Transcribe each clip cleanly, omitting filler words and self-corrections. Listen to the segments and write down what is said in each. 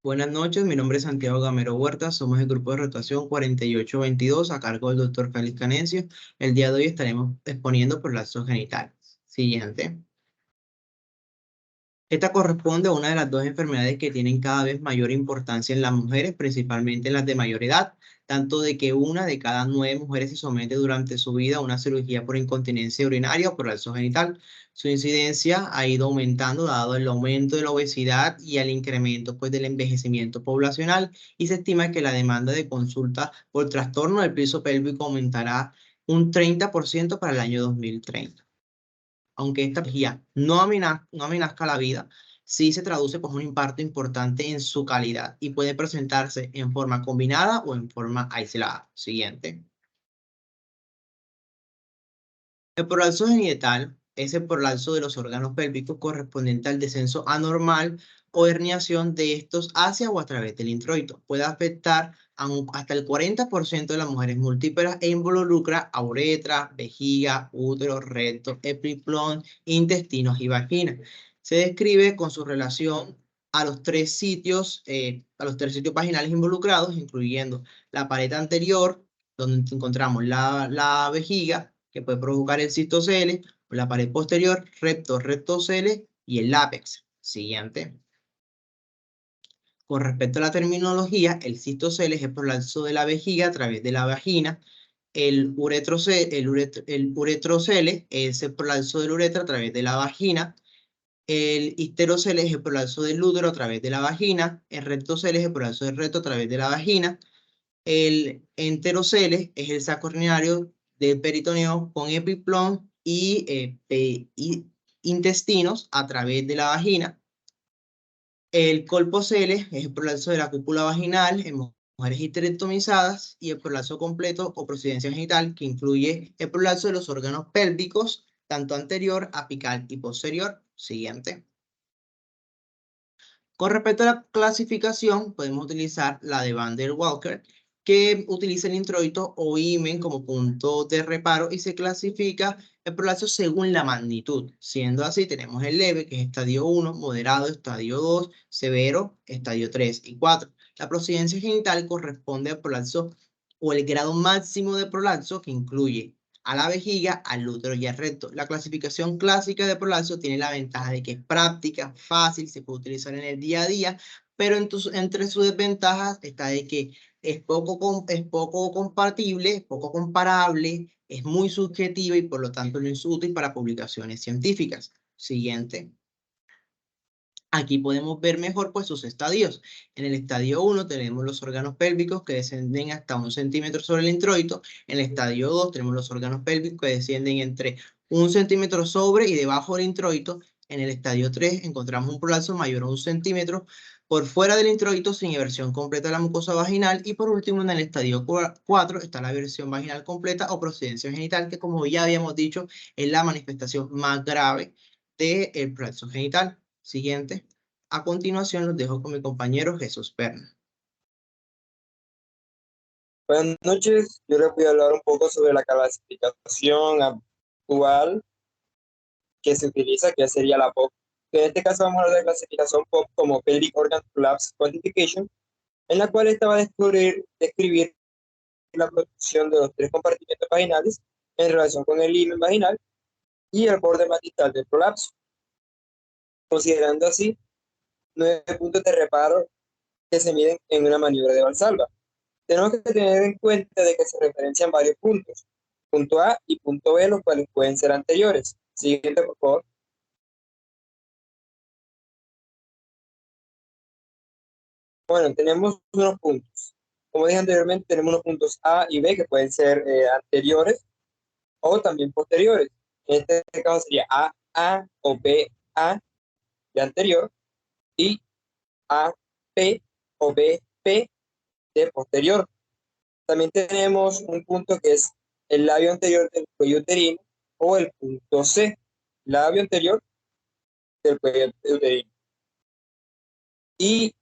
Buenas noches, mi nombre es Santiago Gamero Huerta, somos el grupo de rotación 4822 a cargo del doctor Félix Canencio. El día de hoy estaremos exponiendo prolapsos genitales. Siguiente. Esta corresponde a una de las dos enfermedades que tienen cada vez mayor importancia en las mujeres, principalmente en las de mayor edad, tanto de que una de cada 9 mujeres se somete durante su vida a una cirugía por incontinencia urinaria o prolapso genital. Su incidencia ha ido aumentando dado el aumento de la obesidad y el incremento del envejecimiento poblacional, y se estima que la demanda de consulta por trastorno del piso pélvico aumentará un 30% para el año 2030. Aunque esta patología no amenaza la vida, sí se traduce como un impacto importante en su calidad y puede presentarse en forma combinada o en forma aislada. Siguiente. El prolapso genital es el prolapso de los órganos pélvicos correspondiente al descenso anormal o herniación de estos hacia o a través del introito. Puede afectar hasta el 40% de las mujeres múltiples e involucra a uretra, vejiga, útero, recto, epiplón, intestinos y vagina. Se describe con su relación a los tres sitios vaginales involucrados, incluyendo la pared anterior, donde encontramos la vejiga, que puede provocar el cistocele, o la pared posterior, rectocele y el lápex. Siguiente. Con respecto a la terminología, el cistocele es el prolapso de la vejiga a través de la vagina. El uretrocele es el prolapso del uretra a través de la vagina. El histerocele es el prolapso del útero a través de la vagina. El rectocele es el prolapso del recto a través de la vagina. El enterocele es el saco urinario del peritoneo con epiplón y intestinos a través de la vagina. El colpocele es el prolapso de la cúpula vaginal en mujeres histerectomizadas, y el prolapso completo o procedencia genital, que incluye el prolapso de los órganos pélvicos, tanto anterior, apical y posterior. Siguiente. Con respecto a la clasificación, podemos utilizar la de Van der Walker, que utiliza el introito o himen como punto de reparo y se clasifica el prolapso según la magnitud. Siendo así, tenemos el leve, que es estadio 1, moderado, estadio 2, severo, estadio 3 y 4. La procedencia genital corresponde al prolapso o el grado máximo de prolapso, que incluye a la vejiga, al útero y al recto. La clasificación clásica de prolapso tiene la ventaja de que es práctica, fácil, se puede utilizar en el día a día, pero entre sus desventajas está de que es poco compatible, es poco comparable, es muy subjetiva y por lo tanto no es útil para publicaciones científicas. Siguiente. Aquí podemos ver mejor sus estadios. En el estadio 1 tenemos los órganos pélvicos que descienden hasta 1 centímetro sobre el introito. En el estadio 2 tenemos los órganos pélvicos que descienden entre 1 centímetro sobre y debajo del introito. En el estadio 3 encontramos un prolapso mayor a 1 centímetro por fuera del introito sin inversión completa de la mucosa vaginal. Y por último, en el estadio 4 está la versión vaginal completa o procedencia genital, que como ya habíamos dicho es la manifestación más grave del prolapso genital. Siguiente. A continuación los dejo con mi compañero Jesús Perna. Buenas noches, yo les voy a hablar un poco sobre la clasificación actual que se utiliza, que sería la POC. En este caso vamos a hablar de la clasificación POC como Pelvic Organ Prolapse Quantification, en la cual esta va a describir la producción de los tres compartimentos vaginales en relación con el himen vaginal y el borde más distal del prolapso, considerando así 9 puntos de reparo que se miden en una maniobra de Valsalva. Tenemos que tener en cuenta de que se referencian varios puntos, punto A y punto B, los cuales pueden ser anteriores. Siguiente, por favor. Bueno, tenemos unos puntos. Como dije anteriormente, tenemos unos puntos A y B que pueden ser anteriores o también posteriores. En este caso sería A o BA de anterior y AP o BP de posterior. También tenemos un punto que es el labio anterior del cuello uterino o el punto C, labio anterior del cuello uterino. Y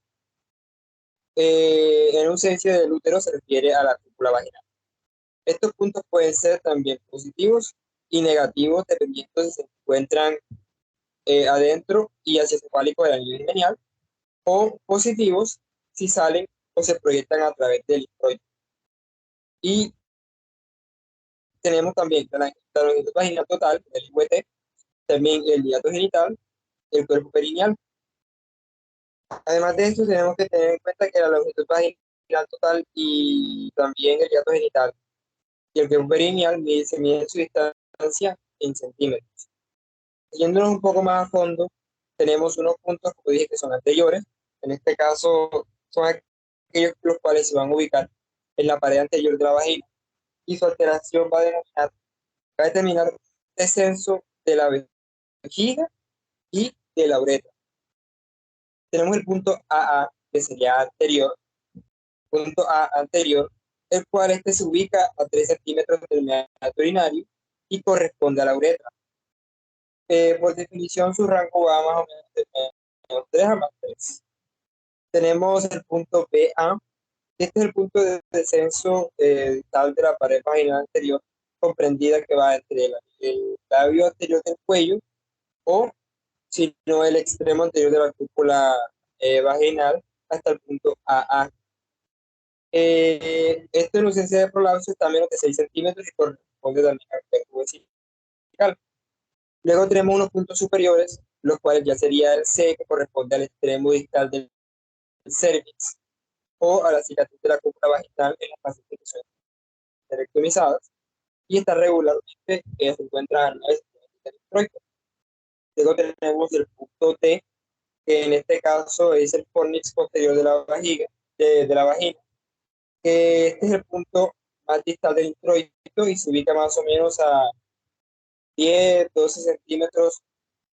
en ausencia del útero se refiere a la cúpula vaginal. Estos puntos pueden ser también positivos y negativos dependiendo si se encuentran adentro y hacia cefálico del anillo lineal, o positivos si salen o se proyectan a través del introito. Y tenemos también la longitud vaginal total, el IVT, también el hiato genital, el cuerpo perineal. Además de esto, tenemos que tener en cuenta que la longitud vaginal total y también el hiato genital y el cuerpo perineal se mide su distancia en centímetros. Yéndonos un poco más a fondo, tenemos unos puntos, como dije, que son anteriores. En este caso, son aquellos los cuales se van a ubicar en la pared anterior de la vagina y su alteración va a determinar el descenso de la vejiga y de la uretra. Tenemos el punto AA, que sería anterior, punto A anterior, el cual este se ubica a 3 centímetros del meato urinario y corresponde a la uretra. Por definición, su rango va más o menos de menos 3 a más 3. Tenemos el punto BA. Este es el punto de descenso distal de la pared vaginal anterior, comprendida que va entre el labio anterior del cuello o, si no, el extremo anterior de la cúpula vaginal hasta el punto AA. Esto en ausencia de prolapso está a menos de 6 centímetros y corresponde también al cuerpo vesical. Luego tenemos unos puntos superiores, los cuales ya sería el C, que corresponde al extremo distal del cervix, o a la cicatriz de la cúpula vaginal en las pacientes que son esterectomizadas, y está regularmente, se encuentra en la del introito. Luego tenemos el punto T, que en este caso es el fornix posterior de la de la vagina. Este es el punto más distal del introito y se ubica más o menos a 10, 12 centímetros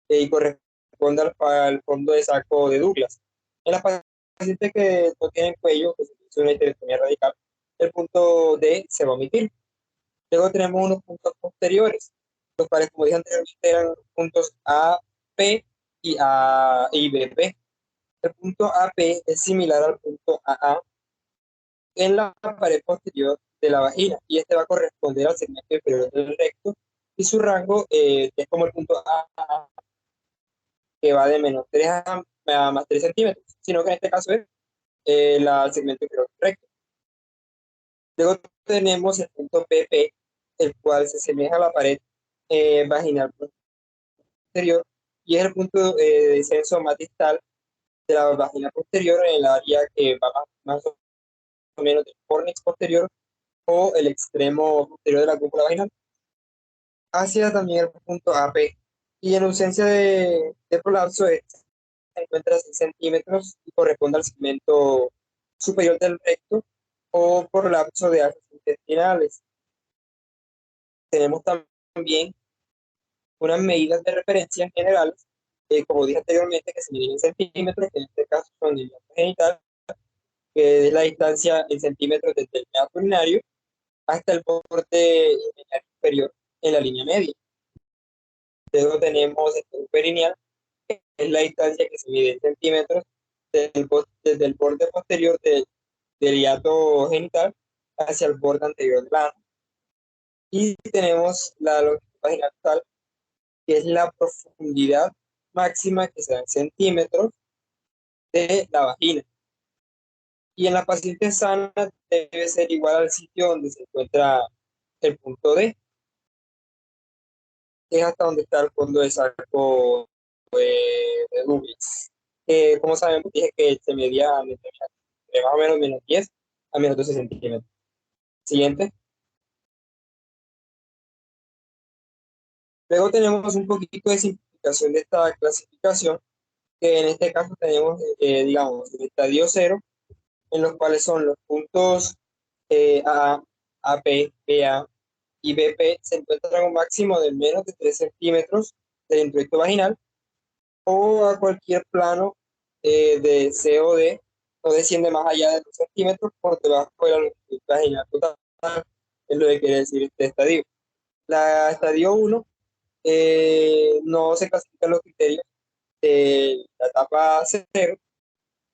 y corresponde al fondo de saco de Douglas. En las pacientes que no tienen cuello, que es una histerectomía radical, el punto D se va a omitir. Luego tenemos unos puntos posteriores, los cuales, como dije anteriormente, eran puntos A, P y BP. El punto AP es similar al punto AA en la pared posterior de la vagina y este va a corresponder al segmento inferior del recto y su rango es como el punto AA, que va de menos 3 a más 3 centímetros, sino que en este caso es el segmento inferior del recto. Luego tenemos el punto PP, el cual se asemeja a la pared vaginal posterior y es el punto de descenso más distal de la vagina posterior en el área que va más o menos del fornix posterior o el extremo posterior de la cúpula vaginal, hacia también el punto AP. Y en ausencia de prolapso, se encuentra a 6 centímetros y corresponde al segmento superior del recto o prolapso de arterias intestinales. Tenemos también unas medidas de referencia generales, como dije anteriormente, que se miden en centímetros, que en este caso son el hiato genital, que es la distancia en centímetros desde el meato urinario hasta el borde inferior en la línea media. Luego tenemos el cuerpo perineal, que es la distancia que se mide en centímetros desde el borde posterior del hiato genital hacia el borde anterior del ano. Y tenemos la longitud vaginal total, que es la profundidad máxima que se da en centímetros de la vagina. Y en la paciente sana debe ser igual al sitio donde se encuentra el punto D, que es hasta donde está el fondo de saco de Douglas. Como sabemos, dije que se medía de más o menos menos 10 a menos 12 centímetros. Siguiente. Luego tenemos un poquito de simplificación de esta clasificación, que en este caso tenemos, digamos, el estadio 0, en los cuales son los puntos A, AP, BA y BP se encuentran a un máximo de menos de 3 centímetros del introito vaginal o a cualquier plano de C o D no desciende más allá de 2 centímetros por debajo de la longitud vaginal total, es lo que quiere decir este estadio. La estadio 1 no se clasifican los criterios de la etapa 0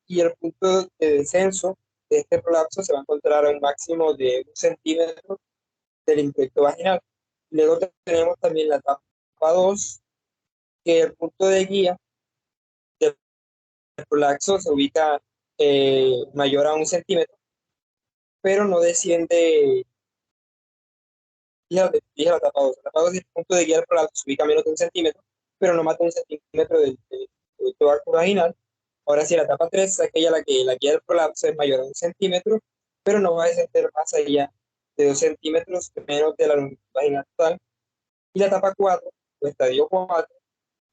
y el punto de descenso de este prolapso se va a encontrar a un máximo de 1 centímetro del introito vaginal. Luego tenemos también la etapa 2, que el punto de guía del prolapso se ubica mayor a 1 centímetro, pero no desciende, fíjate la etapa 2. La etapa 2 es el punto de guía del prolapso, se ubica menos de 1 centímetro, pero no más de 1 centímetro del arco vaginal. Ahora sí, la etapa 3 es aquella la que la guía del prolapso es mayor a 1 centímetro, pero no va a descender más allá de 2 centímetros menos de la longitud vaginal total. Y la etapa 4, o estadio 4,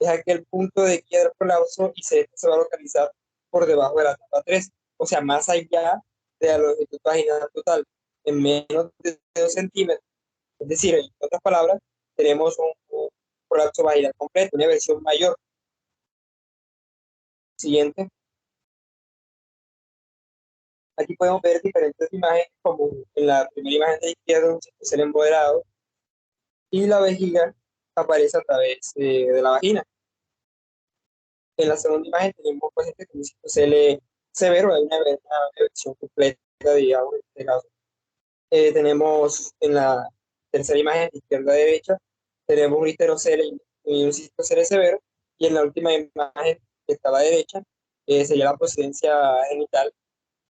es aquel punto de guía del prolapso y se va a localizar por debajo de la etapa 3, o sea, más allá de la longitud vaginal total, en menos de 2 centímetros. Es decir, en otras palabras, tenemos un prolapso vaginal completo, una versión mayor. Siguiente. Aquí podemos ver diferentes imágenes, como en la primera imagen de la izquierda, un cisto moderado, y la vejiga aparece a través de la vagina. En la segunda imagen tenemos pacientes con un cisto severo, hay una versión completa, digamos, en este caso. Tenemos en la tercera imagen, de izquierda a derecha, tenemos un histerocele y un cistocele severo, y en la última imagen, que está a la derecha, sería la procedencia genital,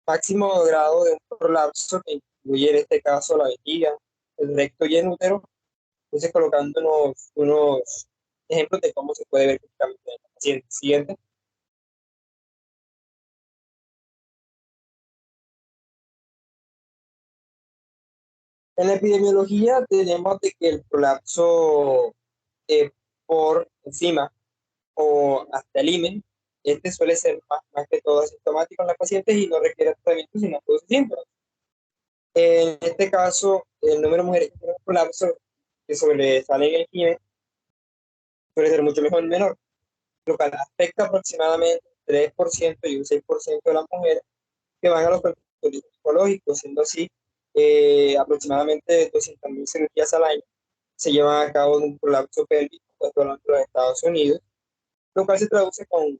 máximo grado de un prolapso que incluye en este caso la vejiga, el recto y el útero. Entonces, colocando unos ejemplos de cómo se puede ver clínicamente en el paciente. Siguiente. En la epidemiología tenemos de que el prolapso eh, por encima o hasta el himen, este suele ser más que todo asintomático en las pacientes y no requiere tratamiento si no produce síntomas. En este caso, el número de mujeres que tienen prolapso que sobresale en el himen suele ser mucho mejor menor, lo cual afecta aproximadamente un 3% y un 6% de las mujeres que van a los consultorios psicológicos, siendo así aproximadamente 200.000 cirugías al año se llevan a cabo en un prolapso pélvico, puesto hablando de los Estados Unidos, lo cual se traduce con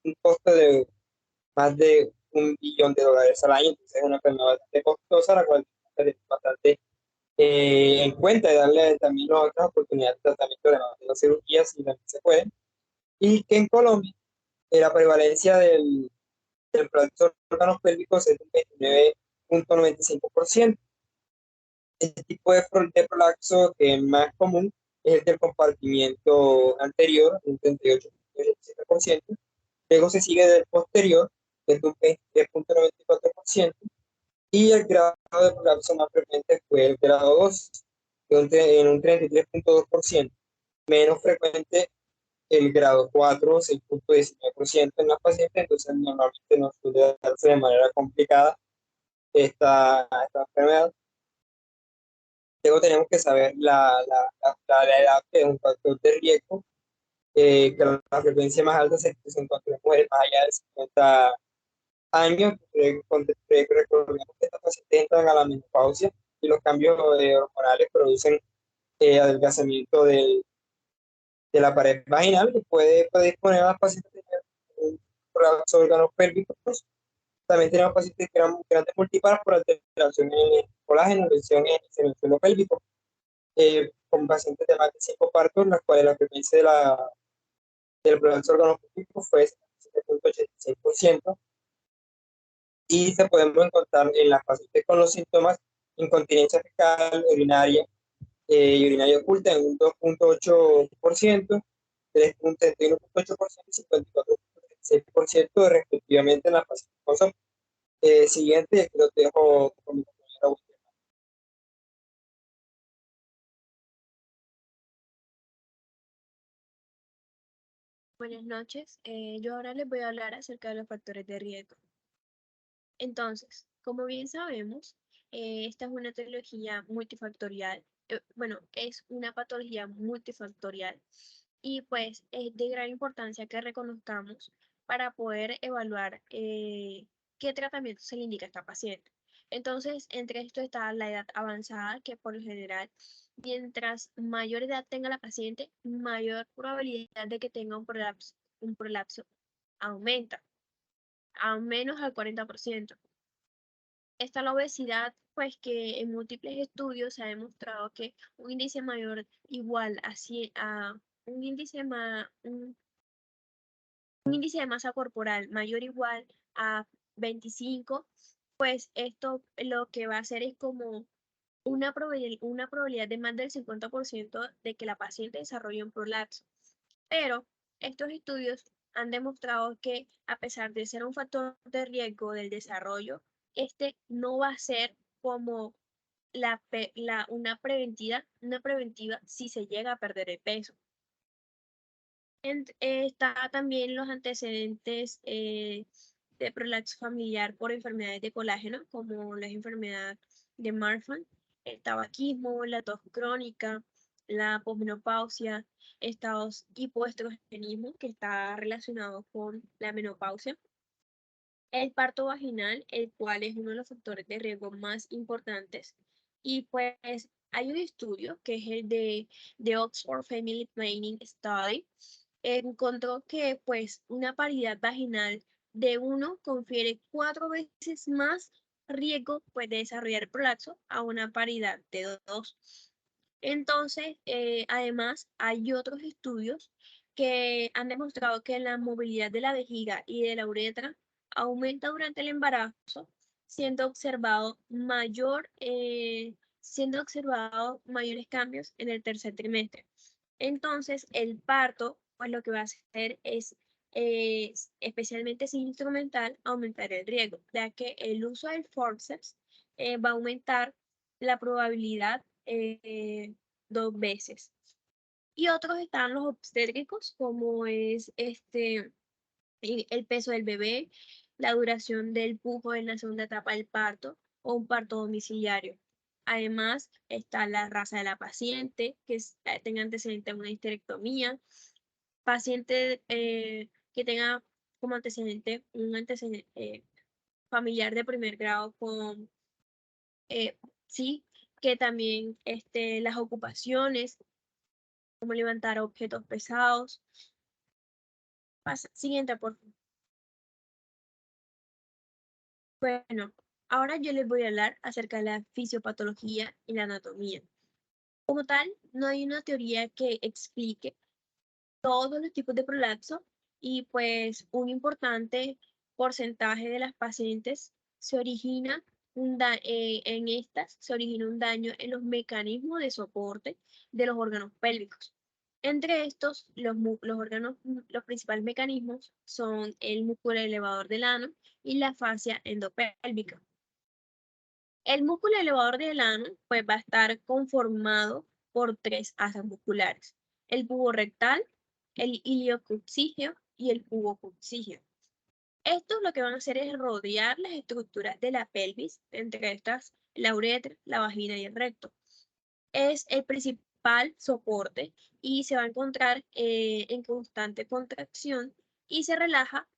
un costo de más de $1 billón al año. Entonces es una enfermedad bastante costosa, la cual hay que tener bastante en cuenta y darle también otras oportunidades de tratamiento de las cirugías si también se puede. Y que en Colombia la prevalencia del prolapso de órganos pélvicos es del 29,95%. Este tipo de prolapso que es más común es el del compartimiento anterior, un 38,87%. Luego se sigue del posterior, que es de un 23,94%. Y el grado de prolapso más frecuente fue el grado 2, en un 33,2%. Menos frecuente el grado 4, 6,19% en las pacientes. Entonces normalmente no suele darse de manera complicada esta enfermedad. Luego tenemos que saber la edad, que es un factor de riesgo, que la frecuencia más alta se encuentra en mujeres más allá de 50 años. Recordemos que estas pacientes entran a la menopausia y los cambios hormonales producen adelgazamiento de la pared vaginal, que puede predisponer a las pacientes a tener un prolapso de órganos pélvicos. También tenemos pacientes que eran grandes multíparas por alteración en el colágeno, lesión en el suelo pélvico, con pacientes de más de 5 partos, en las cuales la frecuencia del prolapso organopélvico fue 7,86%, y se podemos encontrar en las pacientes con los síntomas incontinencia fecal, urinaria y urinaria oculta en un 2,8%, 3,31,8% y 54,6% respectivamente en las pacientes con SOP. Siguiente, y aquí lo dejo con mi compañera Agustina. Buenas noches. Yo ahora les voy a hablar acerca de los factores de riesgo. Entonces, como bien sabemos, esta es una etiología multifactorial. Bueno, es una patología multifactorial y pues es de gran importancia que reconozcamos para poder evaluar qué tratamiento se le indica a esta paciente. Entonces, entre esto está la edad avanzada, que por lo general, mientras mayor edad tenga la paciente, mayor probabilidad de que tenga un prolapso aumenta, a menos al 40%. Está la obesidad, pues que en múltiples estudios se ha demostrado que un índice mayor igual a un índice, un índice de masa corporal mayor igual a 25, pues esto lo que va a hacer es como una probabilidad de más del 50% de que la paciente desarrolle un prolapso. Pero estos estudios han demostrado que a pesar de ser un factor de riesgo del desarrollo, este no va a ser como una preventiva si se llega a perder el peso. Está también los antecedentes de prolapso familiar por enfermedades de colágeno, como la enfermedad de Marfan, el tabaquismo, la tos crónica, la posmenopausia, estados hipoestrogenismo, que está relacionado con la menopausia, el parto vaginal, el cual es uno de los factores de riesgo más importantes. Y pues hay un estudio que es el de Oxford Family Planning Study, encontró que pues una paridad vaginal de 1 confiere 4 veces más riesgo pues, de desarrollar prolapso a una paridad de 2. Entonces, además, hay otros estudios que han demostrado que la movilidad de la vejiga y de la uretra aumenta durante el embarazo, siendo observado mayores cambios en el tercer trimestre. Entonces, el parto, pues lo que va a hacer es, especialmente si instrumental, aumentar el riesgo, ya que el uso del forceps va a aumentar la probabilidad 2 veces. Y otros están los obstétricos, como es el peso del bebé, la duración del pujo en la segunda etapa del parto o un parto domiciliario. Además, está la raza de la paciente, que tenga antecedente de una histerectomía, paciente que tenga como antecedente un antecedente familiar de primer grado con, sí, que también las ocupaciones, como levantar objetos pesados. Siguiente, por favor. Bueno, ahora yo les voy a hablar acerca de la fisiopatología y la anatomía. Como tal, no hay una teoría que explique todos los tipos de prolapso y pues un importante porcentaje de las pacientes se origina en estas se origina un daño en los mecanismos de soporte de los órganos pélvicos. Entre estos, los principales mecanismos son el músculo elevador del ano y la fascia endopélvica. El músculo elevador del ano pues, va a estar conformado por 3 asas musculares: el pubo rectal, el iliococcígeo y el pubococcígeo. Estos lo que van a hacer es rodear las estructuras de la pelvis, entre estas la uretra, la vagina y el recto. Es el principal soporte y se va a encontrar en constante contracción y se relaja,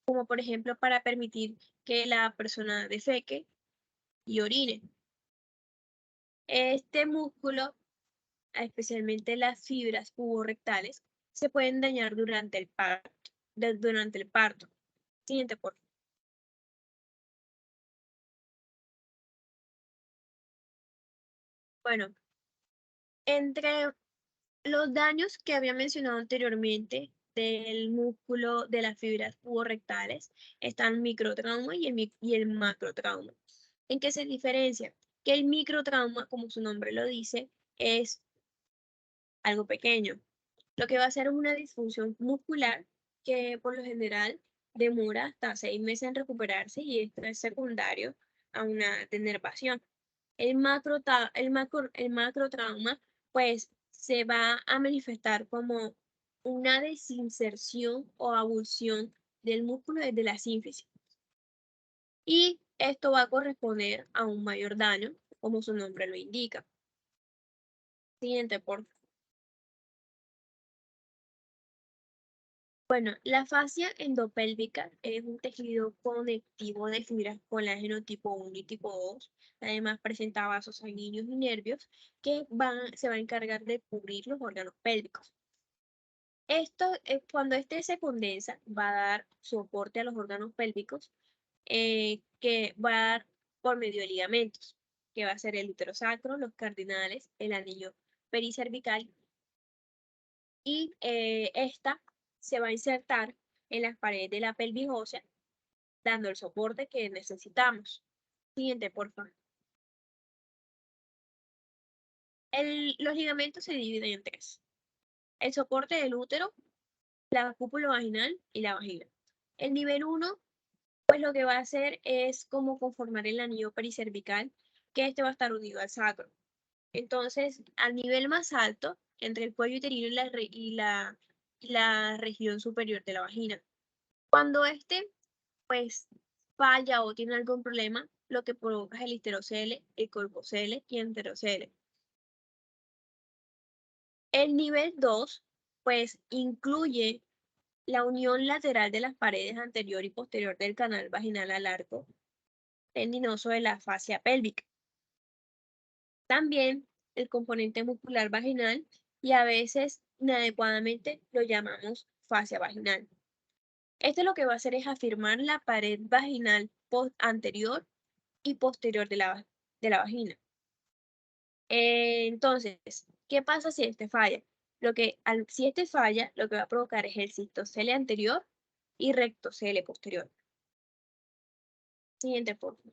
como por ejemplo para permitir que la persona defeque y orine. Este músculo, especialmente las fibras puborectales, se pueden dañar durante el parto. Siguiente, por favor. Bueno, entre los daños que había mencionado anteriormente del músculo de las fibras puborectales están el microtrauma y el macrotrauma. ¿En qué se diferencia? Que el microtrauma, como su nombre lo dice, es algo pequeño. Lo que va a ser una disfunción muscular que por lo general demora hasta 6 meses en recuperarse y esto es secundario a una denervación. El macrotrauma pues se va a manifestar como una desinserción o avulsión del músculo desde la sínfisis. Y esto va a corresponder a un mayor daño, como su nombre lo indica. Siguiente, por favor. Bueno, la fascia endopélvica es un tejido conectivo de fibras colágeno tipo 1 y tipo 2. Además, presenta vasos sanguíneos y nervios que se va a encargar de cubrir los órganos pélvicos. Esto, cuando este se condensa, va a dar soporte a los órganos pélvicos que va a dar por medio de ligamentos, que va a ser el útero sacro, los cardinales, el anillo pericervical y esta se va a insertar en las paredes de la pelvis ósea, dando el soporte que necesitamos. Siguiente, por favor. Los ligamentos se dividen en tres: el soporte del útero, la cúpula vaginal y la vagina. El nivel 1, pues lo que va a hacer es como conformar el anillo pericervical, que este va a estar unido al sacro. Entonces, al nivel más alto, entre el cuello uterino y la región superior de la vagina. Cuando este, pues, falla o tiene algún problema, lo que provoca es el histerocele, el colpocele y el enterocele. El nivel 2, pues, incluye la unión lateral de las paredes anterior y posterior del canal vaginal al arco tendinoso de la fascia pélvica. También el componente muscular vaginal, y a veces inadecuadamente lo llamamos fascia vaginal. Esto lo que va a hacer es afirmar la pared vaginal anterior y posterior de la vagina. Entonces, ¿qué pasa si este falla? Si este falla, lo que va a provocar es el cistocele anterior y rectocele posterior. Siguiente punto.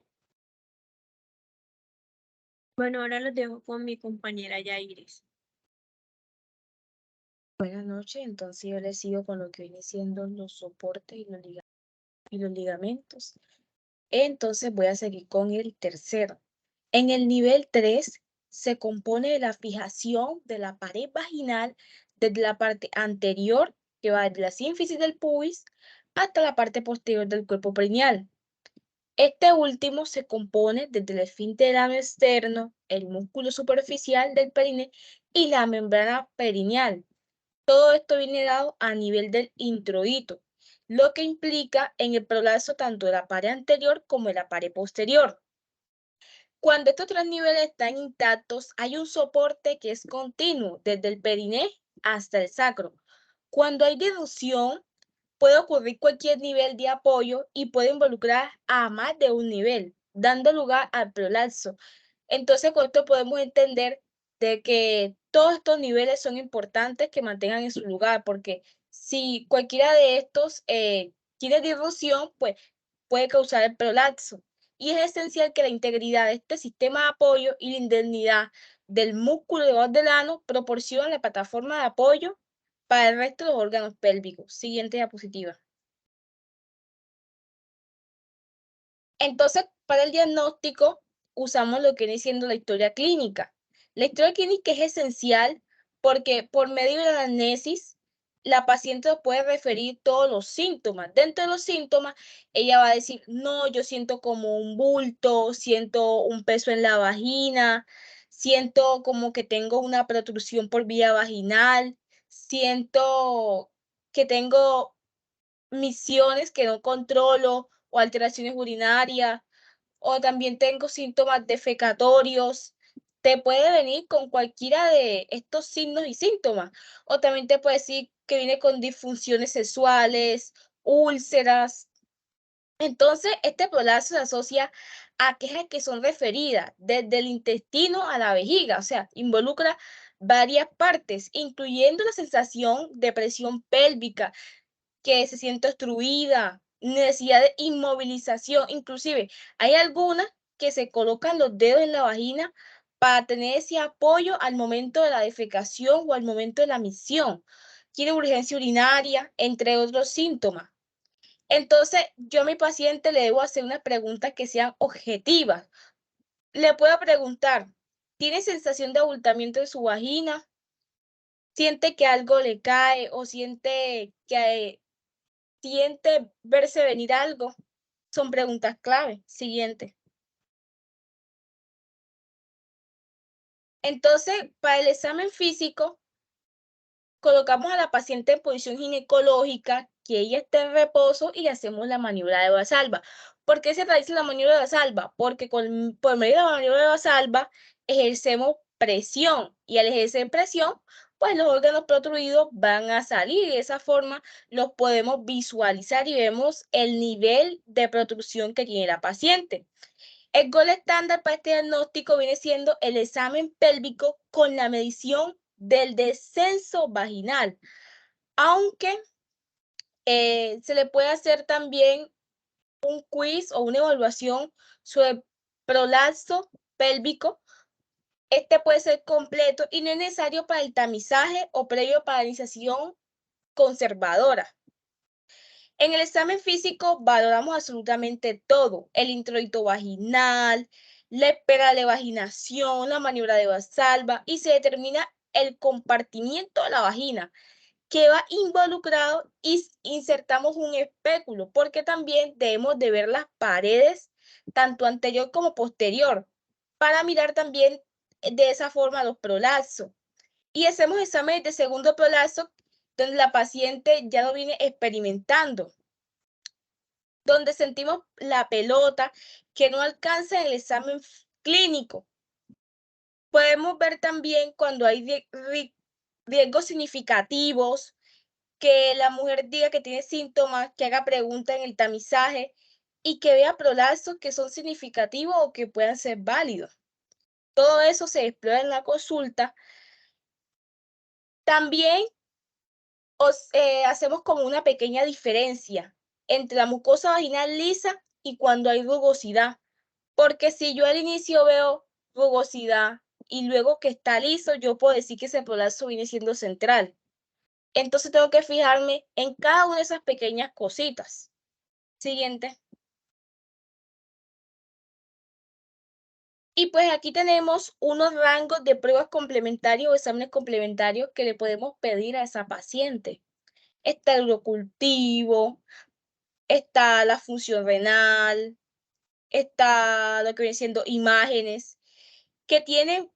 Bueno, ahora los dejo con mi compañera Yairis. Buenas noches, entonces yo les sigo con lo que viene siendo los soportes y los ligamentos. Entonces voy a seguir con el tercero. En el nivel 3 se compone de la fijación de la pared vaginal desde la parte anterior, que va desde la sínfisis del pubis, hasta la parte posterior del cuerpo perineal. Este último se compone desde el esfínter ano externo, el músculo superficial del perine y la membrana perineal. Todo esto viene dado a nivel del introito, lo que implica en el prolapso tanto de la pared anterior como de la pared posterior. Cuando estos tres niveles están intactos, hay un soporte que es continuo desde el periné hasta el sacro. Cuando hay dilución, puede ocurrir cualquier nivel de apoyo y puede involucrar a más de un nivel, dando lugar al prolapso. Entonces, con esto podemos entender de que todos estos niveles son importantes que mantengan en su lugar, porque si cualquiera de estos tiene disrupción, pues puede causar el prolapso. Y es esencial que la integridad de este sistema de apoyo y la indemnidad del músculo debajo del ano proporcionen la plataforma de apoyo para el resto de los órganos pélvicos. Siguiente diapositiva. Entonces, para el diagnóstico, usamos lo que viene siendo la historia clínica. La historia clínica es esencial porque por medio de la anamnesis, la paciente puede referir todos los síntomas. Dentro de los síntomas, ella va a decir, no, yo siento como un bulto, siento un peso en la vagina, siento como que tengo una protrusión por vía vaginal, siento que tengo misiones que no controlo o alteraciones urinarias, o también tengo síntomas defecatorios. Te puede venir con cualquiera de estos signos y síntomas, o también te puede decir que viene con disfunciones sexuales, úlceras. Entonces, este prolapso se asocia a quejas que son referidas desde el intestino a la vejiga, o sea, involucra varias partes, incluyendo la sensación de presión pélvica, que se siente obstruida, necesidad de inmovilización, inclusive hay algunas que se colocan los dedos en la vagina para tener ese apoyo al momento de la defecación o al momento de la misión. Tiene urgencia urinaria, entre otros síntomas. Entonces, yo a mi paciente le debo hacer unas preguntas que sean objetivas. Le puedo preguntar, ¿tiene sensación de abultamiento en su vagina? ¿Siente que algo le cae o siente verse venir algo? Son preguntas clave. Siguiente. Entonces, para el examen físico, colocamos a la paciente en posición ginecológica, que ella esté en reposo y le hacemos la maniobra de Valsalva. ¿Por qué se realiza la maniobra de Valsalva? Porque por medio de la maniobra de Valsalva ejercemos presión, y al ejercer presión, pues los órganos protruidos van a salir y de esa forma los podemos visualizar y vemos el nivel de protrusión que tiene la paciente. El gol estándar para este diagnóstico viene siendo el examen pélvico con la medición del descenso vaginal, aunque se le puede hacer también un quiz o una evaluación sobre prolapso pélvico, este puede ser completo y no es necesario para el tamizaje o previo para la iniciación conservadora. En el examen físico valoramos absolutamente todo, el introito vaginal, la espera de vaginación, la maniobra de Valsalva y se determina el compartimiento de la vagina que va involucrado y insertamos un espéculo porque también debemos de ver las paredes tanto anterior como posterior para mirar también de esa forma los prolapsos. Y hacemos exámenes de segundo prolapso donde la paciente ya lo viene experimentando, donde sentimos la pelota que no alcanza el examen clínico. Podemos ver también cuando hay riesgos significativos, que la mujer diga que tiene síntomas, que haga preguntas en el tamizaje y que vea prolapsos que son significativos o que puedan ser válidos. Todo eso se explora en la consulta. También hacemos como una pequeña diferencia entre la mucosa vaginal lisa y cuando hay rugosidad, porque si yo al inicio veo rugosidad y luego que está liso, yo puedo decir que ese prolapso viene siendo central. Entonces tengo que fijarme en cada una de esas pequeñas cositas. Siguiente. Y pues aquí tenemos unos rangos de pruebas complementarias o exámenes complementarios que le podemos pedir a esa paciente. Está el urocultivo, está la función renal, está lo que viene siendo imágenes, que tienen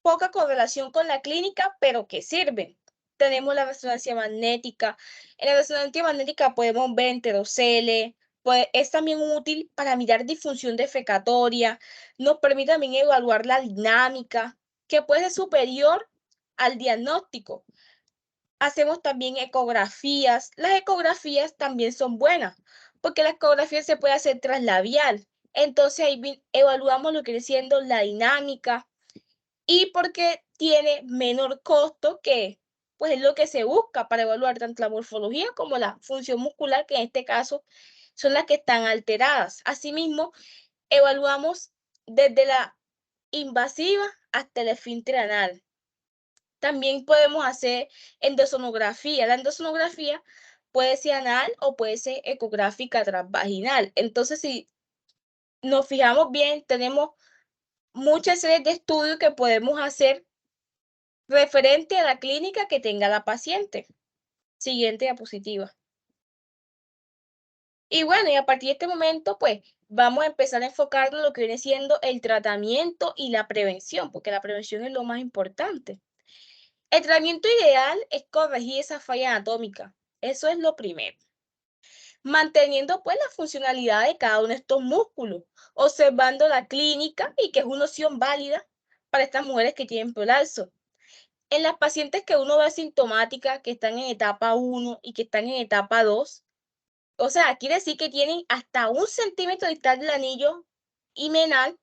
poca correlación con la clínica, pero que sirven. Tenemos la resonancia magnética. En la resonancia magnética podemos ver enteroceles, pues es también útil para mirar disfunción defecatoria, nos permite también evaluar la dinámica, que puede ser superior al diagnóstico. Hacemos también ecografías. Las ecografías también son buenas, porque la ecografía se puede hacer translabial. Entonces ahí evaluamos lo que viene siendo la dinámica y porque tiene menor costo que pues es lo que se busca para evaluar tanto la morfología como la función muscular, que en este caso son las que están alteradas. Asimismo, evaluamos desde la invasiva hasta el esfínter anal. También podemos hacer endosonografía. La endosonografía puede ser anal o puede ser ecográfica transvaginal. Entonces, si nos fijamos bien, tenemos muchas series de estudios que podemos hacer referente a la clínica que tenga la paciente. Siguiente diapositiva. Y bueno, y a partir de este momento, pues vamos a empezar a enfocarnos en lo que viene siendo el tratamiento y la prevención, porque la prevención es lo más importante. El tratamiento ideal es corregir esa falla anatómica. Eso es lo primero. Manteniendo pues la funcionalidad de cada uno de estos músculos, observando la clínica y que es una opción válida para estas mujeres que tienen prolapso. En las pacientes que uno ve asintomáticas, que están en etapa 1 y que están en etapa 2, o sea, quiere decir que tienen hasta 1 centímetro distal del anillo himenal,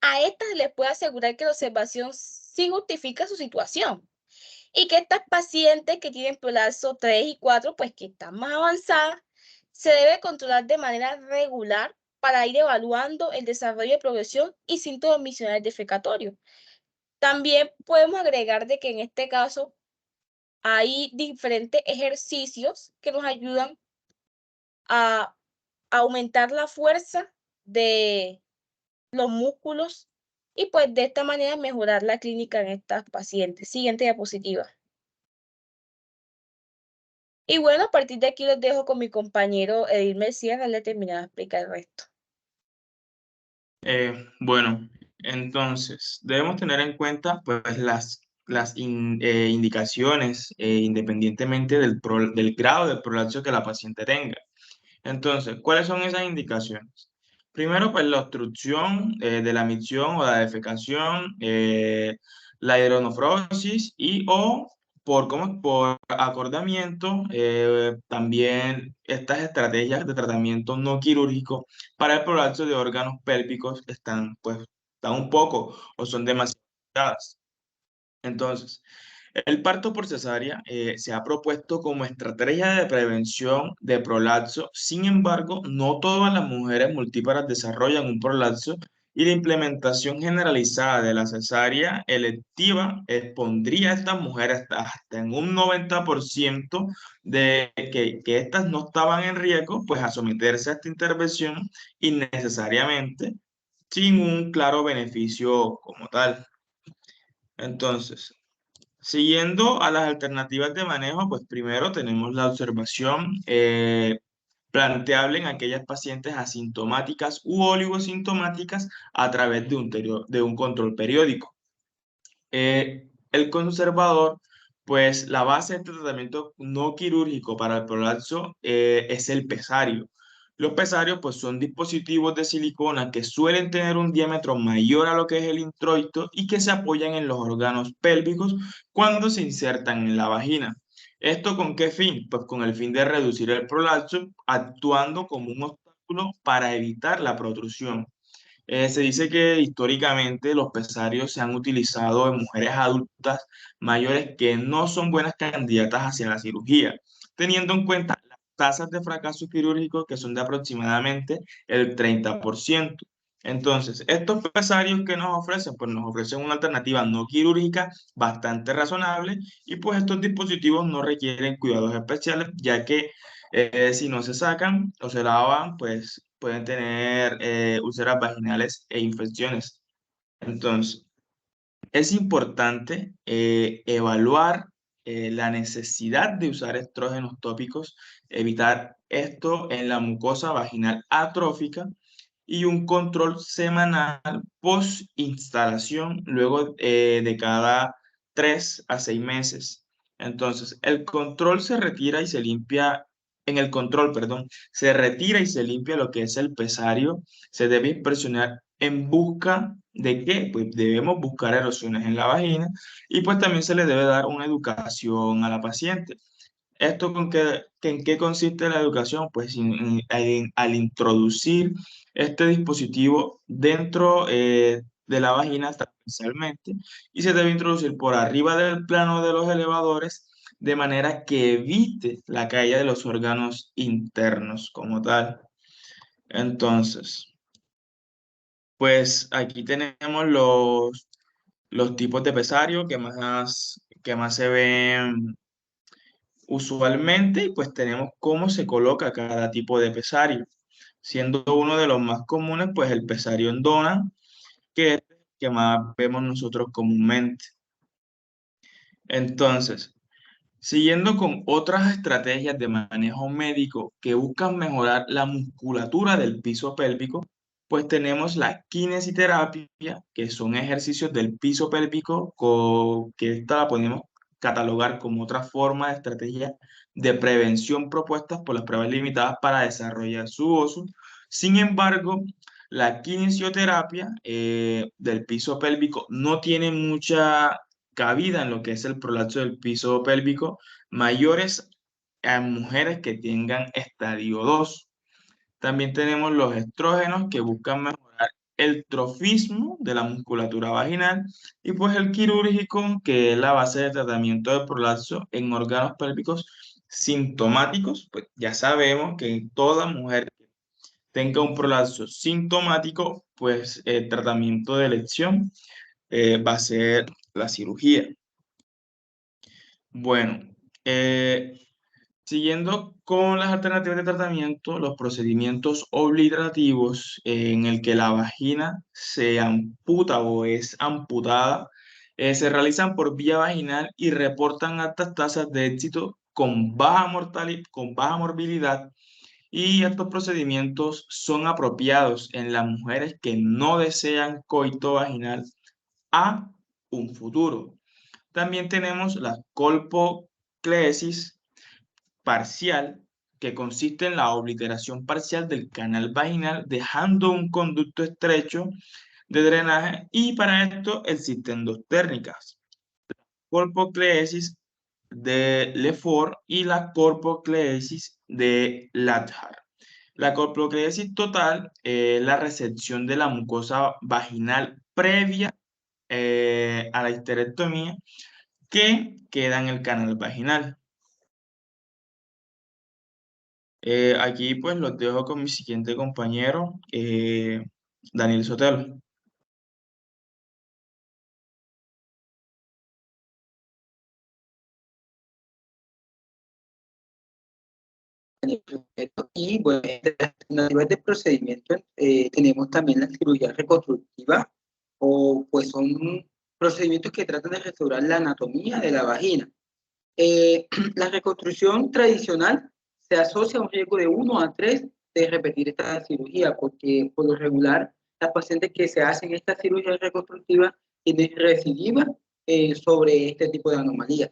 a estas les puedo asegurar que la observación sí justifica su situación. Y que estas pacientes que tienen prolapso 3 y 4, pues que están más avanzadas, se debe controlar de manera regular para ir evaluando el desarrollo de progresión y síntomas misionales defecatorios. También podemos agregar de que en este caso hay diferentes ejercicios que nos ayudan a aumentar la fuerza de los músculos y pues de esta manera mejorar la clínica en estas pacientes. Siguiente diapositiva. Y bueno, a partir de aquí los dejo con mi compañero Edil Mesías, darle terminado de explicar el resto. Bueno, entonces debemos tener en cuenta pues las indicaciones independientemente del grado de prolapso que la paciente tenga. Entonces, ¿cuáles son esas indicaciones? Primero, pues la obstrucción de la micción o la defecación, la hidronefrosis y o por acordamiento, también estas estrategias de tratamiento no quirúrgico para el prolapso de órganos pélvicos están un poco o son demasiadas. Entonces, El parto por cesárea se ha propuesto como estrategia de prevención de prolapso. Sin embargo, no todas las mujeres multíparas desarrollan un prolapso y la implementación generalizada de la cesárea electiva expondría a estas mujeres hasta en un 90% de que estas no estaban en riesgo, pues a someterse a esta intervención innecesariamente sin un claro beneficio como tal. Entonces, siguiendo a las alternativas de manejo, pues primero tenemos la observación planteable en aquellas pacientes asintomáticas u oligosintomáticas a través de un control periódico. El conservador, pues la base de tratamiento no quirúrgico para el prolapso es el pesario. Los pesarios pues son dispositivos de silicona que suelen tener un diámetro mayor a lo que es el introito y que se apoyan en los órganos pélvicos cuando se insertan en la vagina. ¿Esto con qué fin? Pues con el fin de reducir el prolapso, actuando como un obstáculo para evitar la protrusión. Se dice que históricamente los pesarios se han utilizado en mujeres adultas mayores que no son buenas candidatas hacia la cirugía, teniendo en cuenta las tasas de fracaso quirúrgico que son de aproximadamente el 30%. Entonces, estos pesarios que nos ofrecen, pues nos ofrecen una alternativa no quirúrgica bastante razonable y pues estos dispositivos no requieren cuidados especiales, ya que si no se sacan o se lavan, pues pueden tener úlceras vaginales e infecciones. Entonces, es importante evaluar la necesidad de usar estrógenos tópicos, evitar esto en la mucosa vaginal atrófica y un control semanal post instalación luego de cada 3 a 6 meses. Entonces, el control se retira y se limpia, en el control, perdón, se retira y se limpia lo que es el pesario. Se debe inspeccionar en busca de qué, pues debemos buscar erosiones en la vagina y pues también se le debe dar una educación a la paciente. ¿Esto en qué consiste la educación? Pues al introducir este dispositivo dentro de la vagina transversalmente y se debe introducir por arriba del plano de los elevadores de manera que evite la caída de los órganos internos como tal. Entonces, pues aquí tenemos los tipos de pesario que más se ven usualmente, y pues tenemos cómo se coloca cada tipo de pesario, siendo uno de los más comunes, pues el pesario en dona, que es el que más vemos nosotros comúnmente. Entonces, siguiendo con otras estrategias de manejo médico que buscan mejorar la musculatura del piso pélvico, pues tenemos la kinesiterapia, que son ejercicios del piso pélvico, que esta la podemos catalogar como otra forma de estrategia de prevención propuestas por las pruebas limitadas para desarrollar su uso. Sin embargo, la kinesioterapia del piso pélvico no tiene mucha cabida en lo que es el prolapso del piso pélvico mayores a mujeres que tengan estadio 2. También tenemos los estrógenos que buscan mejorar el trofismo de la musculatura vaginal y pues el quirúrgico que es la base de tratamiento del prolapso en órganos pélvicos sintomáticos. Pues ya sabemos que toda mujer que tenga un prolapso sintomático, pues el tratamiento de elección va a ser la cirugía. Bueno, eh, siguiendo con las alternativas de tratamiento, los procedimientos obliterativos en el que la vagina se amputa o es amputada, se realizan por vía vaginal y reportan altas tasas de éxito con baja morbilidad, y estos procedimientos son apropiados en las mujeres que no desean coito vaginal a un futuro. También tenemos la colpoclesis parcial, que consiste en la obliteración parcial del canal vaginal, dejando un conducto estrecho de drenaje, y para esto existen dos técnicas: colpoclesis de Lefort y la colpoclesis de Lathar. La colpoclesis total es la resección de la mucosa vaginal previa a la histerectomía, que queda en el canal vaginal. Aquí pues los dejo con mi siguiente compañero, Daniel Sotelo. Y bueno, a nivel de procedimiento, tenemos también la cirugía reconstructiva, o pues son procedimientos que tratan de restaurar la anatomía de la vagina. La reconstrucción tradicional se asocia a un riesgo de 1 a 3 de repetir esta cirugía, porque por lo regular las pacientes que se hacen esta cirugía reconstructiva tienen recidiva sobre este tipo de anomalías.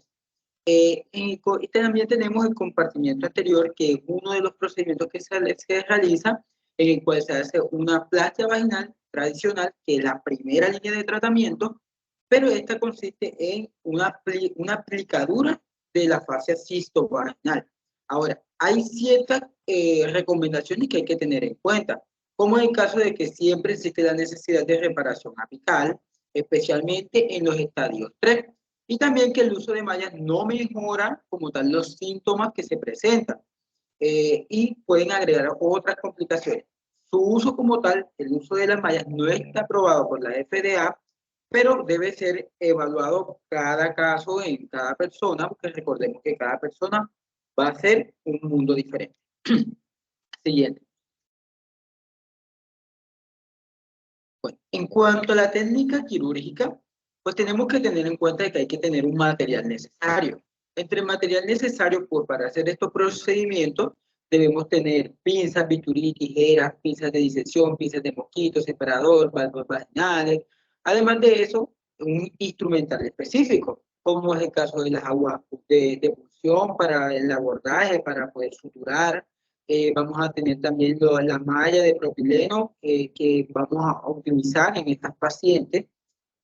Y también tenemos el compartimiento anterior, que es uno de los procedimientos que se realiza, en el cual se hace una plastia vaginal tradicional, que es la primera línea de tratamiento, pero esta consiste en una aplicadura de la fascia cisto-vaginal. Ahora, hay ciertas recomendaciones que hay que tener en cuenta, como en el caso de que siempre existe la necesidad de reparación apical, especialmente en los estadios 3. Y también que el uso de mallas no mejora como tal los síntomas que se presentan y pueden agregar otras complicaciones. Su uso como tal, el uso de las mallas, no está aprobado por la FDA, pero debe ser evaluado cada caso en cada persona, porque recordemos que cada persona va a ser un mundo diferente. Siguiente. Bueno, en cuanto a la técnica quirúrgica, pues tenemos que tener en cuenta que hay que tener un material necesario. Entre el material necesario para hacer estos procedimientos, debemos tener pinzas, bisturí, tijeras, pinzas de disección, pinzas de mosquito, separador, válvulas vaginales. Además de eso, un instrumental específico, como es el caso de las agujas de punción para el abordaje, para poder suturar. Vamos a tener también la malla de propileno que vamos a utilizar en estas pacientes.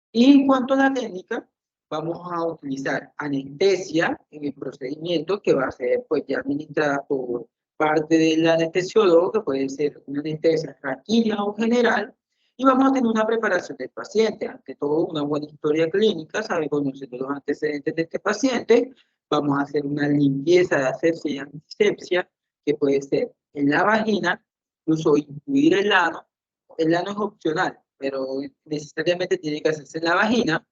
Y en cuanto a la técnica, vamos a utilizar anestesia en el procedimiento, que va a ser pues ya administrada por parte del anestesiólogo, que puede ser una anestesia raquídea o general, y vamos a tener una preparación del paciente. Ante todo, una buena historia clínica, sabe conocer los antecedentes de este paciente. Vamos a hacer una limpieza de asepsia y antisepsia, que puede ser en la vagina, incluso incluir el ano. El ano es opcional, pero necesariamente tiene que hacerse en la vagina.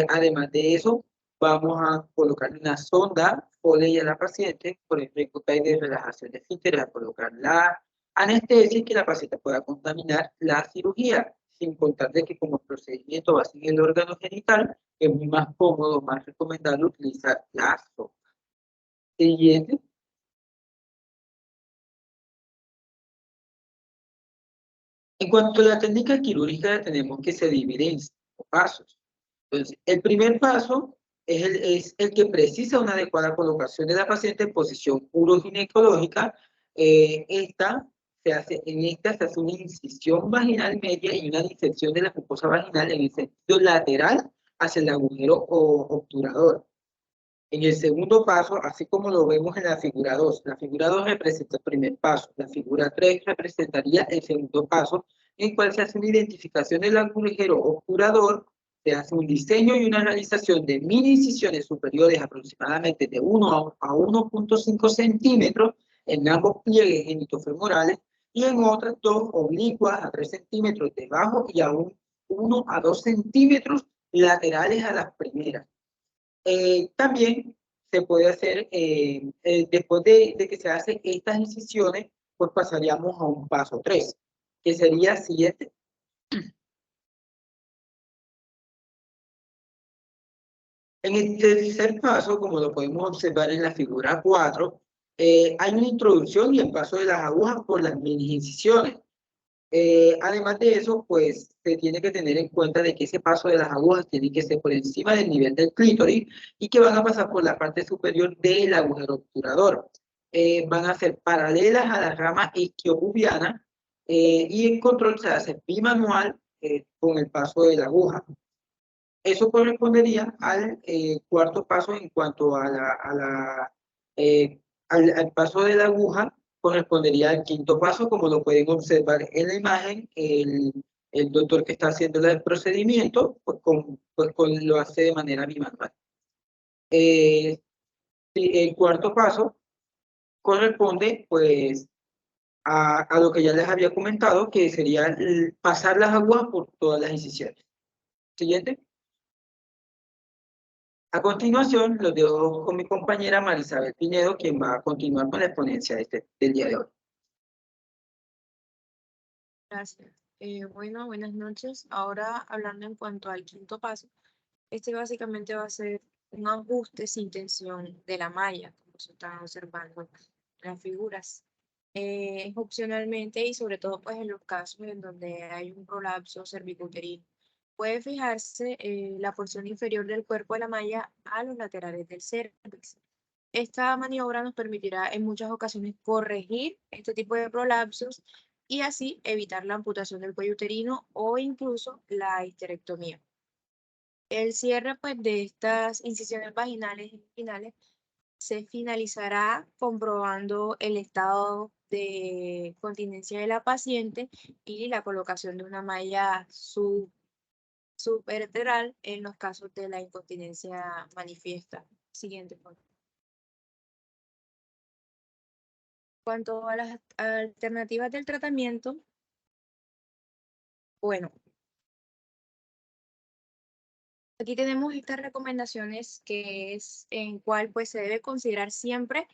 Además de eso, vamos a colocar una sonda Foley a la paciente, por ejemplo, que hay de relajación de esfínteres, a colocar la anestesia y que la paciente pueda contaminar la cirugía, sin contar de que como procedimiento va sin el órgano genital, es muy más cómodo, más recomendable utilizar la sonda. Siguiente. En cuanto a la técnica quirúrgica, tenemos que se divide en 5 pasos. Entonces, el primer paso es el que precisa una adecuada colocación de la paciente en posición uroginecológica. Esta se hace una incisión vaginal media y una disección de la mucosa vaginal en el sentido lateral hacia el agujero o obturador. En el segundo paso, así como lo vemos en la figura 2, la figura 2 representa el primer paso, la figura 3 representaría el segundo paso, en el cual se hace una identificación del agujero obturador, se hace un diseño y una realización de mini incisiones superiores aproximadamente de 1 a 1.5 centímetros en ambos pliegues genitofemorales y en otras 2 oblicuas a 3 centímetros debajo y a 1 a 2 centímetros laterales a las primeras. También se puede hacer, después de que se hacen estas incisiones, pues pasaríamos a un paso 3, que sería siguiente. En el tercer paso, como lo podemos observar en la figura 4, hay una introducción y el paso de las agujas por las mini incisiones. Además de eso, pues se tiene que tener en cuenta de que ese paso de las agujas tiene que ser por encima del nivel del clítoris y que van a pasar por la parte superior del agujero obturador. Van a ser paralelas a la rama isquiopubiana y el control se hace bimanual con el paso de la aguja. Eso correspondería al cuarto paso en cuanto a al paso de la aguja. Correspondería al quinto paso, como lo pueden observar en la imagen, el doctor que está haciendo el procedimiento, pues lo hace de manera bimanual. El cuarto paso corresponde pues a lo que ya les había comentado, que sería pasar las aguas por todas las incisiones. Siguiente. A continuación, los dejo con mi compañera Marisabel Pinedo, quien va a continuar con la exponencia del día de hoy. Gracias. Bueno, buenas noches. Ahora hablando en cuanto al quinto paso, este básicamente va a ser un ajuste sin tensión de la malla, como se están observando las figuras. Opcionalmente y sobre todo pues en los casos en donde hay un prolapso cervicuterino, puede fijarse la porción inferior del cuerpo de la malla a los laterales del cervix. Esta maniobra nos permitirá en muchas ocasiones corregir este tipo de prolapsos y así evitar la amputación del cuello uterino o incluso la histerectomía. El cierre pues, de estas incisiones vaginales y finales se finalizará comprobando el estado de continencia de la paciente y la colocación de una malla subeteral en los casos de la incontinencia manifiesta. Siguiente, por favor. Cuanto a las alternativas del tratamiento, bueno, aquí tenemos estas recomendaciones que es en cual pues se debe considerar siempre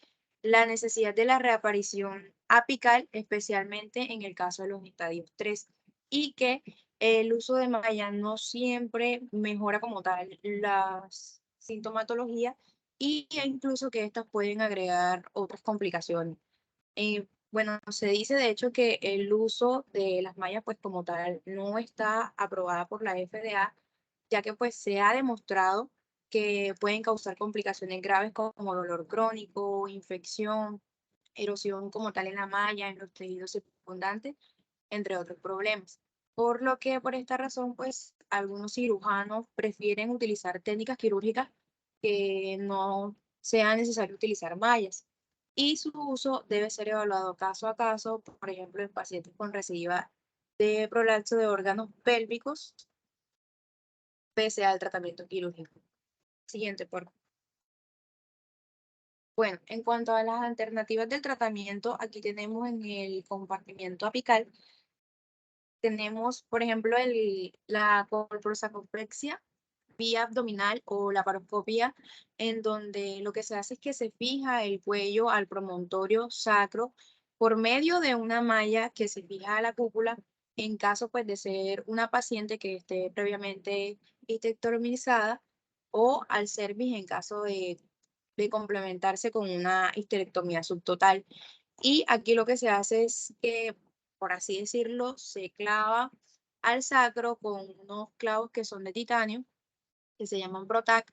la necesidad de la reaparición apical, especialmente en el caso de los estadios 3, y que el uso de malla no siempre mejora como tal la sintomatología e incluso que estas pueden agregar otras complicaciones. Bueno, se dice de hecho que el uso de las mallas pues como tal no está aprobada por la FDA, ya que pues se ha demostrado que pueden causar complicaciones graves como dolor crónico, infección, erosión como tal en la malla, en los tejidos circundantes, entre otros problemas. Por lo que por esta razón pues algunos cirujanos prefieren utilizar técnicas quirúrgicas que no sea necesario utilizar mallas y su uso debe ser evaluado caso a caso, por ejemplo, en pacientes con recidiva de prolapso de órganos pélvicos, pese al tratamiento quirúrgico. Siguiente, por favor. Bueno, en cuanto a las alternativas del tratamiento, aquí tenemos en el compartimiento apical, tenemos, por ejemplo, la colposacroplexia vía abdominal o laparoscopia, en donde lo que se hace es que se fija el cuello al promontorio sacro por medio de una malla que se fija a la cúpula en caso pues de ser una paciente que esté previamente histerectomizada o al cervix en caso de complementarse con una histerectomía subtotal. Y aquí lo que se hace es que, por así decirlo, se clava al sacro con unos clavos que son de titanio que se llaman PROTAC,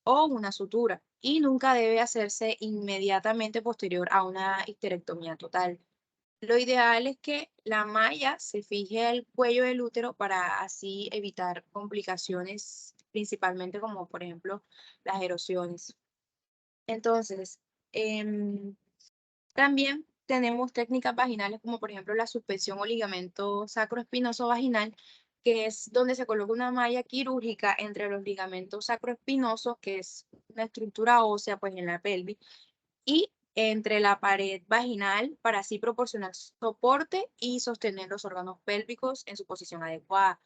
o una sutura, y nunca debe hacerse inmediatamente posterior a una histerectomía total. Lo ideal es que la malla se fije al cuello del útero para así evitar complicaciones, principalmente como por ejemplo las erosiones. Entonces, también tenemos técnicas vaginales como por ejemplo la suspensión o ligamento sacroespinoso vaginal, que es donde se coloca una malla quirúrgica entre los ligamentos sacroespinosos, que es una estructura ósea pues en la pelvis, y entre la pared vaginal para así proporcionar soporte y sostener los órganos pélvicos en su posición adecuada.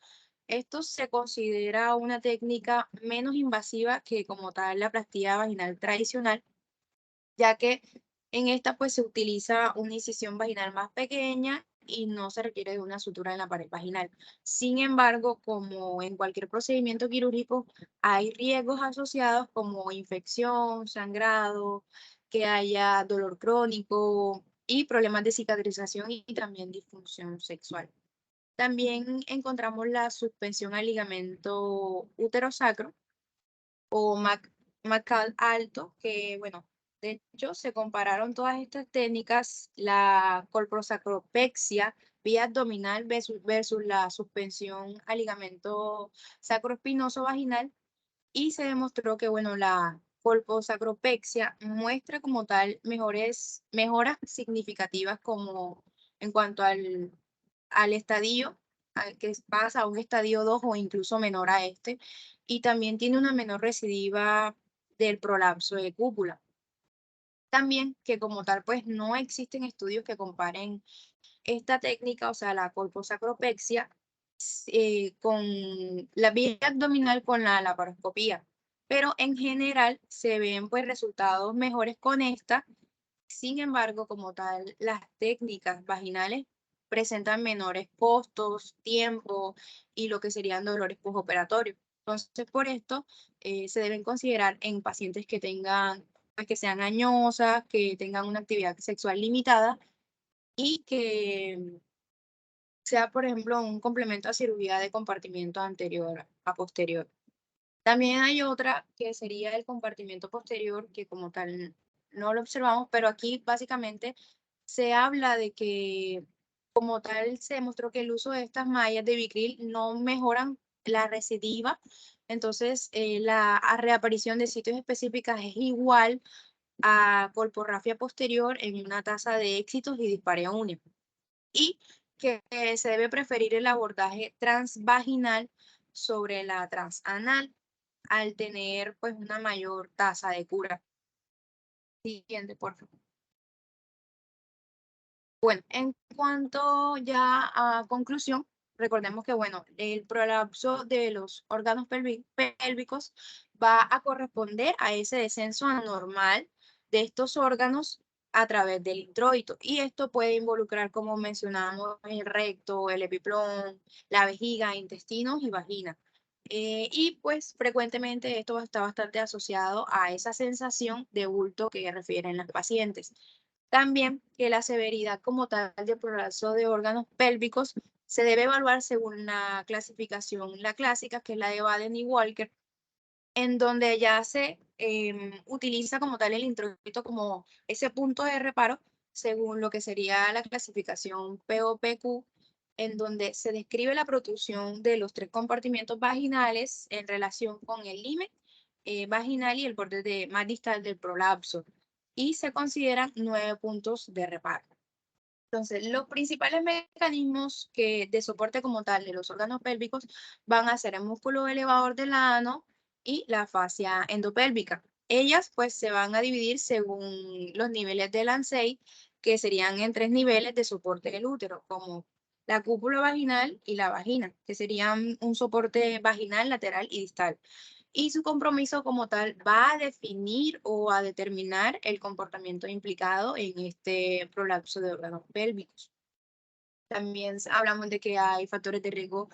Esto se considera una técnica menos invasiva que como tal la plastía vaginal tradicional, ya que en esta pues se utiliza una incisión vaginal más pequeña y no se requiere de una sutura en la pared vaginal. Sin embargo, como en cualquier procedimiento quirúrgico, hay riesgos asociados como infección, sangrado, que haya dolor crónico y problemas de cicatrización y también disfunción sexual. También encontramos la suspensión al ligamento uterosacro o McCall alto, que bueno, de hecho se compararon todas estas técnicas, la colprosacropexia vía abdominal versus la suspensión al ligamento sacroespinoso vaginal y se demostró que bueno, la colposacropexia muestra como tal mejoras significativas como en cuanto al estadio, que pasa a un estadio 2 o incluso menor a este, y también tiene una menor recidiva del prolapso de cúpula. También que como tal, pues no existen estudios que comparen esta técnica, o sea, la colposacropexia, con la vía abdominal con la laparoscopía. Pero en general se ven pues resultados mejores con esta. Sin embargo, como tal, las técnicas vaginales presentan menores costos, tiempo y lo que serían dolores postoperatorios. Entonces, por esto se deben considerar en pacientes que tengan, pues, que sean añosas, que tengan una actividad sexual limitada y que sea, por ejemplo, un complemento a cirugía de compartimiento anterior a posterior. También hay otra que sería el compartimiento posterior, que como tal no lo observamos, pero aquí básicamente se habla de que como tal se demostró que el uso de estas mallas de Vicryl no mejoran la recidiva, entonces la reaparición de sitios específicas es igual a colporrafia posterior en una tasa de éxitos y dispareo único. Y que se debe preferir el abordaje transvaginal sobre la transanal al tener pues una mayor tasa de cura. Siguiente, por favor. Bueno, en cuanto ya a conclusión, recordemos que, bueno, el prolapso de los órganos pélvicos va a corresponder a ese descenso anormal de estos órganos a través del introito. Y esto puede involucrar, como mencionamos, el recto, el epiplón, la vejiga, intestinos y vagina. Y pues frecuentemente esto está bastante asociado a esa sensación de bulto que refieren las pacientes. También que la severidad como tal del prolapso de órganos pélvicos se debe evaluar según la clasificación, la clásica, que es la de Baden y Walker, en donde ya se utiliza como tal el introito como ese punto de reparo, según lo que sería la clasificación POPQ, en donde se describe la protrusión de los 3 compartimientos vaginales en relación con el limen vaginal y el borde más distal del prolapso, y se consideran 9 puntos de reparo. Entonces, los principales mecanismos de soporte como tal de los órganos pélvicos van a ser el músculo elevador del ano y la fascia endopélvica. Ellas pues se van a dividir según los niveles del ANSEI, que serían en 3 niveles de soporte del útero, como la cúpula vaginal y la vagina, que serían un soporte vaginal, lateral y distal. Y su compromiso como tal va a definir o a determinar el comportamiento implicado en este prolapso de órganos pélvicos. También hablamos de que hay factores de riesgo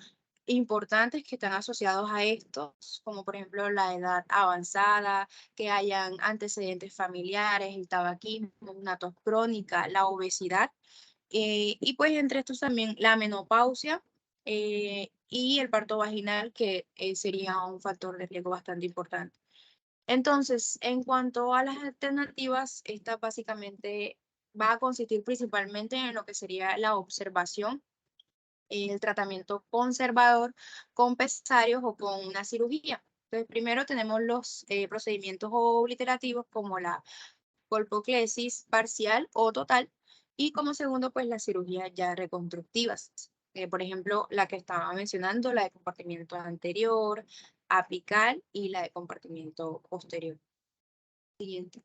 importantes que están asociados a estos, como por ejemplo la edad avanzada, que hayan antecedentes familiares, el tabaquismo, una tos crónica, la obesidad, y pues entre estos también la menopausia y el parto vaginal, que sería un factor de riesgo bastante importante. Entonces, en cuanto a las alternativas, esta básicamente va a consistir principalmente en lo que sería la observación, el tratamiento conservador con pesarios o con una cirugía. Entonces, primero tenemos los procedimientos obliterativos como la colpoclesis parcial o total, y como segundo, pues las cirugías ya reconstructivas. Por ejemplo, la que estaba mencionando, la de compartimiento anterior, apical y la de compartimiento posterior. Siguiente.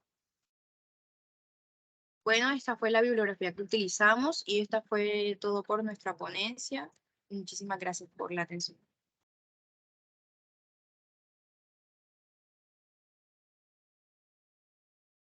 Bueno, esta fue la bibliografía que utilizamos y esta fue todo por nuestra ponencia. Muchísimas gracias por la atención.